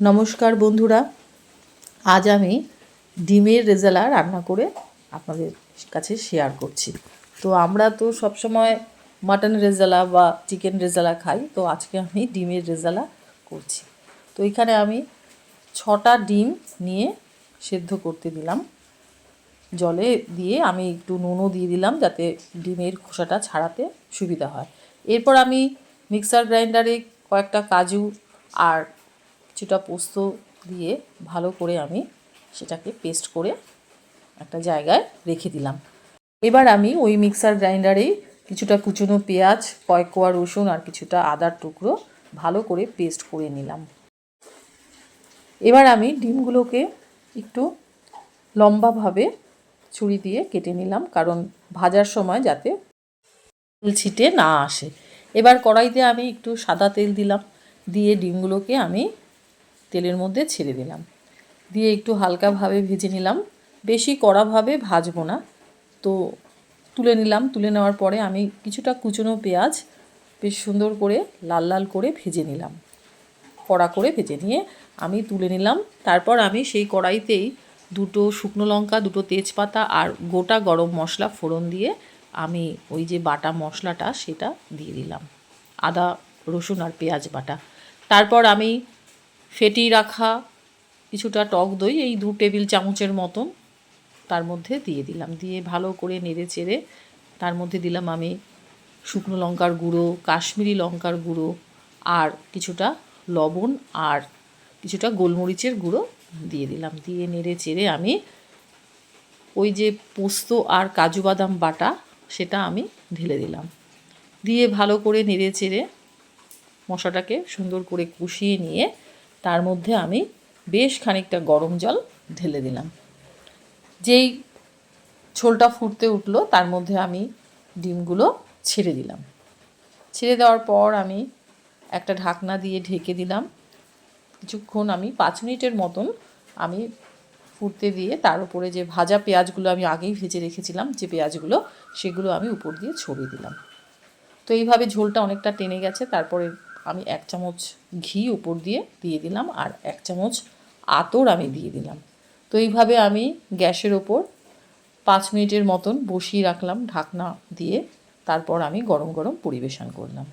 নমস্কার বন্ধুরা, আজ আমি ডিমের রেজালা রান্না করে আপনাদের কাছে শেয়ার করছি। তো আমরা তো সবসময় মাটন রেজালা বা চিকেন রেজালা খাই, তো আজকে আমি ডিমের রেজালা করছি। তো এখানে আমি 6টা ডিম নিয়ে সেদ্ধ করতে দিলাম, জলে দিয়ে আমি একটু নুনও দিয়ে দিলাম যাতে ডিমের খোসাটা ছাড়াতে সুবিধা হয়। এরপর আমি মিক্সার গ্রাইন্ডারে কয়েকটা কাজু আর কিছুটা পোস্ত দিয়ে ভালো করে আমি সেটাকে পেস্ট করে একটা জায়গায় রেখে দিলাম। এবার আমি ওই মিক্সার গ্রাইন্ডারেই কিছুটা কুচনো পেঁয়াজ, কয়েক কোয়া রসুন আর কিছুটা আদার টুকরো ভালো করে পেস্ট করে নিলাম। এবার আমি ডিমগুলোকে একটু লম্বাভাবে ছুরি দিয়ে কেটে নিলাম, কারণ ভাজার সময় যাতে তেল ছিটে না আসে। এবার কড়াইতে আমি একটু সাদা তেল দিলাম, দিয়ে ডিমগুলোকে আমি তেলের মধ্যে ছেড়ে দিলাম, দিয়ে একটু হালকাভাবে ভেজে নিলাম, বেশি কড়াভাবে ভাজবো না। তো তুলে নিলাম। তুলে নেওয়ার পরে আমি কিছুটা কুচনো পেঁয়াজ বেশ সুন্দর করে লাল লাল করে ভেজে নিলাম, কড়া করে ভেজে নিয়ে আমি তুলে নিলাম। তারপর আমি সেই কড়াইতেই দুটো শুকনো লঙ্কা, দুটো তেজপাতা আর গোটা গরম মশলা ফোড়ন দিয়ে আমি ওই যে বাটা মশলাটা সেটা দিয়ে দিলাম, আদা রসুন আর পেঁয়াজ বাটা। তারপর আমি ফেটিয়ে রাখা কিছুটা টক দই, এই 2 টেবিল চামচের মতন তার মধ্যে দিয়ে দিলাম, দিয়ে ভালো করে নেড়ে চেড়ে তার মধ্যে দিলাম আমি শুকনো লঙ্কার গুঁড়ো, কাশ্মীরি লঙ্কার গুঁড়ো আর কিছুটা লবণ আর কিছুটা গোলমরিচের গুঁড়ো দিয়ে দিলাম। দিয়ে নেড়ে চেড়ে আমি ওই যে পোস্ত আর কাজু বাদাম বাটা সেটা আমি ঢেলে দিলাম, দিয়ে ভালো করে নেড়ে চেড়ে মশলাটাকে সুন্দর করে কষিয়ে নিয়ে তার মধ্যে আমি বেশ খানিকটা গরম জল ঢেলে দিলাম। যেই ঝোলটা ফুটতে উঠলো তার মধ্যে আমি ডিমগুলো ছেড়ে দিলাম। ছেড়ে দেওয়ার পর আমি একটা ঢাকনা দিয়ে ঢেকে দিলাম। কিছুক্ষণ আমি 5 মিনিটের মতন আমি ফুটতে দিয়ে তার উপরে যে ভাজা পেঁয়াজগুলো আমি আগেই ভেজে রেখেছিলাম, যে পেঁয়াজগুলো সেগুলো আমি উপর দিয়ে ছড়িয়ে দিলাম। তো এইভাবে ঝোলটা অনেকটা টেনে গেছে। তারপরে আমি 1 চামচ ঘি উপর দিয়ে দিলাম আর 1 চামচ আতর আমি দিয়ে দিলাম। তো এইভাবে আমি গ্যাসের ওপর 5 মিনিটের মতন বসিয়ে রাখলাম ঢাকনা দিয়ে। তারপর আমি গরম গরম পরিবেশন করলাম।